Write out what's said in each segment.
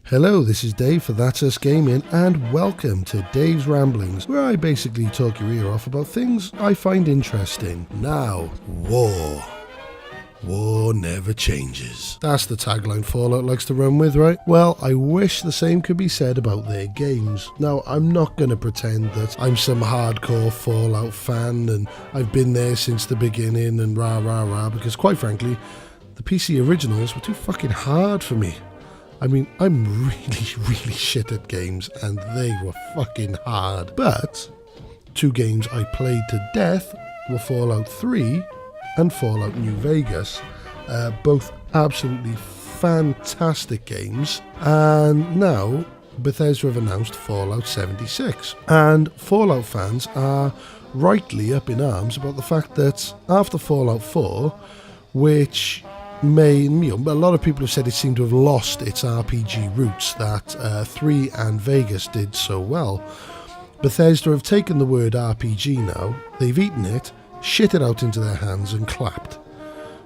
Hello, this is Dave for That's Us Gaming, and welcome to Dave's Ramblings, where I basically talk your ear off about things I find interesting. Now, war. War never changes. That's the tagline Fallout likes to run with, right? Well, I wish the same could be said about their games. Now, I'm not going to pretend that I'm some hardcore Fallout fan and I've been there since the beginning and rah rah rah, because quite frankly, the PC originals were too fucking hard for me. I mean, I'm really shit at games, and they were fucking hard. But two games I played to death were Fallout 3 and Fallout New Vegas. Both absolutely fantastic games. And now Bethesda have announced Fallout 76. And Fallout fans are rightly up in arms about the fact that after Fallout 4, which a lot of people have said it seemed to have lost its RPG roots that 3 and Vegas did so well. Bethesda have taken the word RPG now, they've eaten it, shit it out into their hands and clapped.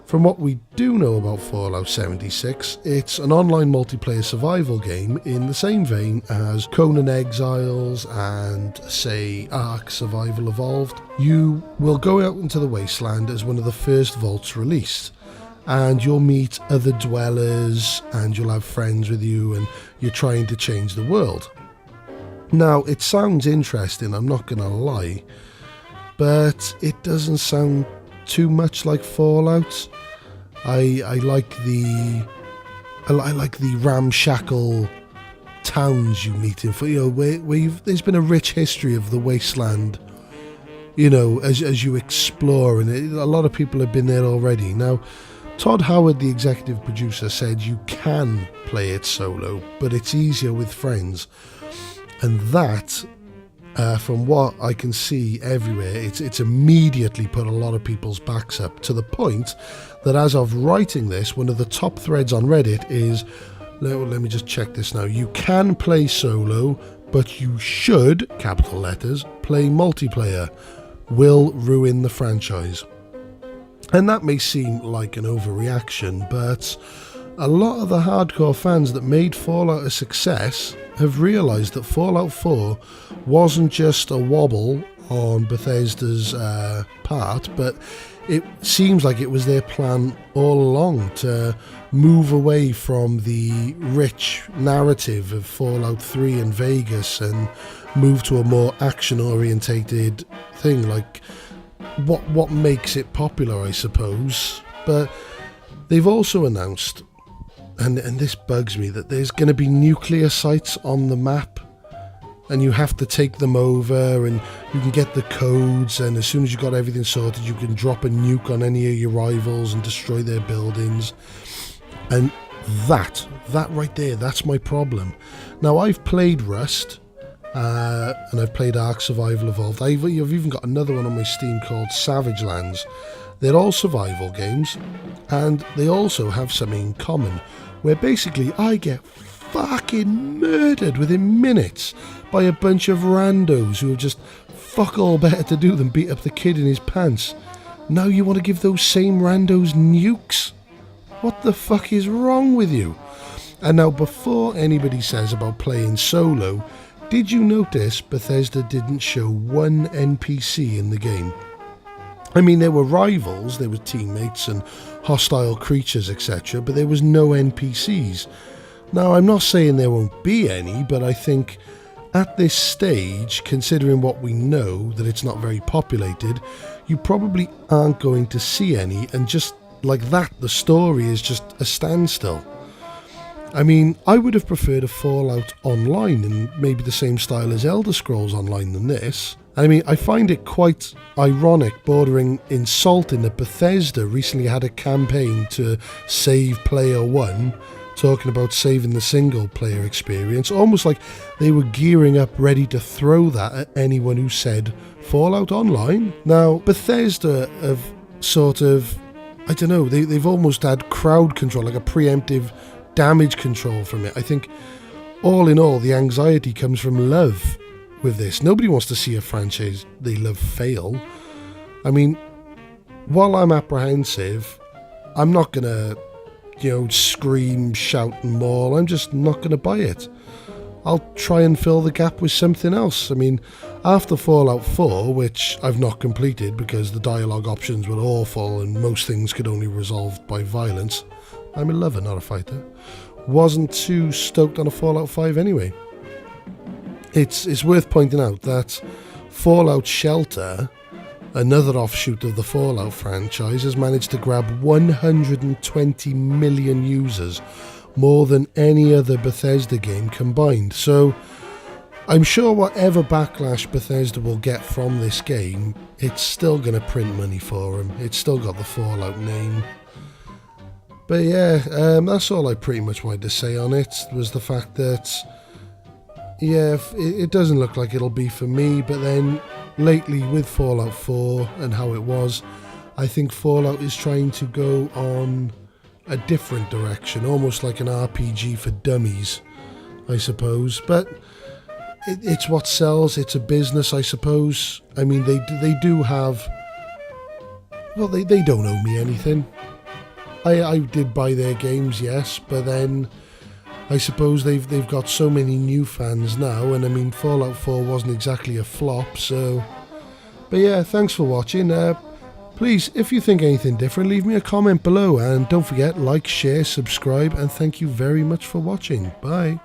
From what we do know about Fallout 76, it's an online multiplayer survival game in the same vein as Conan Exiles and, say, Ark Survival Evolved. You will go out into the wasteland as one of the first vaults released, and you'll meet other dwellers and you'll have friends with you and you're trying to change the world. Now, it sounds interesting, I'm not going to lie, but it doesn't sound too much like Fallout. I like the ramshackle towns you meet in, where there's been a rich history of the wasteland, as you explore, and a lot of people have been there already. Now, Todd Howard, the executive producer, said you can play it solo, but it's easier with friends. And that, from what I can see everywhere, it's immediately put a lot of people's backs up, to the point that as of writing this, one of the top threads on Reddit is, let me just check this now, you can play solo, but you should, capital letters, play multiplayer. Will ruin the franchise. And that may seem like an overreaction, but a lot of the hardcore fans that made Fallout a success have realised that Fallout 4 wasn't just a wobble on Bethesda's part, but it seems like it was their plan all along to move away from the rich narrative of Fallout 3 and Vegas and move to a more action-orientated thing, like what makes it popular, I suppose. But they've also announced, and this bugs me, that there's going to be nuclear sites on the map, and you have to take them over, and you can get the codes, and as soon as you've got everything sorted, you can drop a nuke on any of your rivals and destroy their buildings. And that right there, that's my problem. Now, I've played Rust, and I've played Ark Survival Evolved. I've even got another one on my Steam called Savage Lands. They're all survival games, and they also have something in common, where basically I get fucking murdered within minutes by a bunch of randos who have just fuck all better to do than beat up the kid in his pants. Now you want to give those same randos nukes? What the fuck is wrong with you? And now, before anybody says about playing solo, did you notice Bethesda didn't show one NPC in the game? I mean, there were rivals, there were teammates and hostile creatures, etc., but there was no NPCs. Now, I'm not saying there won't be any, but I think at this stage, considering what we know, that it's not very populated, you probably aren't going to see any, and just like that, the story is just a standstill. I mean, I would have preferred a Fallout Online in maybe the same style as Elder Scrolls Online than this. I mean, I find it quite ironic, bordering insulting, that Bethesda recently had a campaign to save Player One, talking about saving the single player experience, almost like they were gearing up ready to throw that at anyone who said Fallout Online. Now, Bethesda have sort of, I don't know, they've almost had crowd control, like a preemptive damage control from it. I think all in all, the anxiety comes from love with this. Nobody wants to see a franchise they love fail. I mean, while I'm apprehensive, I'm not gonna scream, shout and maul. I'm just not going to buy it. I'll try and fill the gap with something else. I mean, after Fallout 4, which I've not completed because the dialogue options were awful and most things could only be resolved by violence. I'm a lover, not a fighter. Wasn't too stoked on a Fallout 5 anyway. It's worth pointing out that Fallout Shelter, another offshoot of the Fallout franchise, has managed to grab 120 million users, more than any other Bethesda game combined. So I'm sure whatever backlash Bethesda will get from this game, it's still going to print money for them. It's still got the Fallout name. But yeah, that's all I pretty much wanted to say on it, was the fact that, yeah, it doesn't look like it'll be for me, but then lately with Fallout 4 and how it was, I think Fallout is trying to go on a different direction, almost like an RPG for dummies, I suppose. But it's what sells. It's a business, I suppose. I mean, they do have... Well, they don't owe me anything. I did buy their games, yes, but then I suppose they've got so many new fans now, and I mean, Fallout 4 wasn't exactly a flop, so... But yeah, thanks for watching. Please, if you think anything different, leave me a comment below, and don't forget, like, share, subscribe, and thank you very much for watching. Bye.